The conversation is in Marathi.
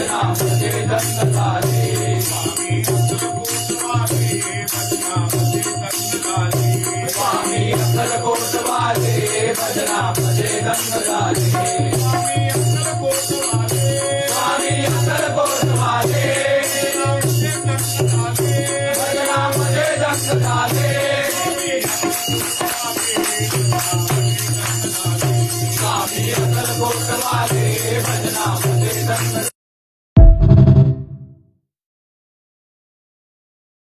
भजना मध्ये दंड झाले स्वामी अक्कलकोट वाले भजना मध्ये दंड झाले स्वामी अक्कलकोट वाले भजना मध्ये दंड झाले स्वामी अक्कलकोट वाले